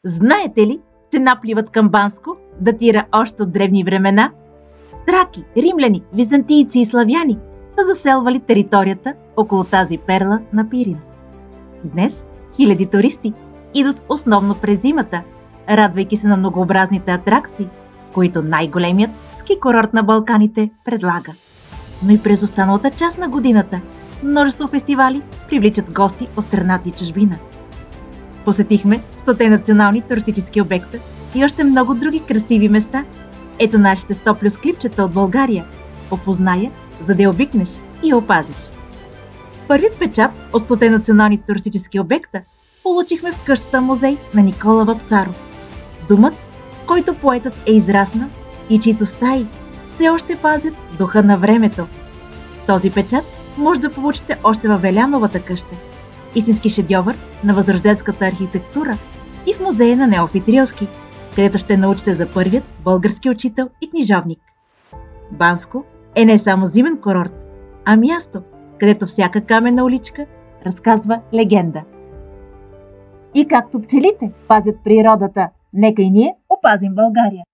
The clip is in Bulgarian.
Знаете ли, че напливът към Банско датира още от древни времена? Траки, римляни, византийци и славяни са заселвали територията около тази перла на Пирин. Днес хиляди туристи идват основно през зимата, радвайки се на многообразните атракции, които най-големият ски курорт на Балканите предлага. Но и през останалата част на годината множество фестивали привличат гости от страната и чужбина. Посетихме 100 национални туристически обекта и още много други красиви места. Ето нашите 100 плюс клипчета от България. Опозная, за да я обикнеш и я опазиш. Първият печат от 100 национални туристически обекта получихме в къщата музей на Никола Вапцаров. Домът, в който поетът е израснал и чието стаи все още пазят духа на времето. Този печат може да получите още във Веляновата къща, истински шедьовър на възрожденската архитектура, и в музея на Неофит Рилски, където ще научите за първият български учител и книжовник. Банско е не само зимен курорт, а място, където всяка каменна уличка разказва легенда. И както пчелите пазят природата, нека и ние опазим България.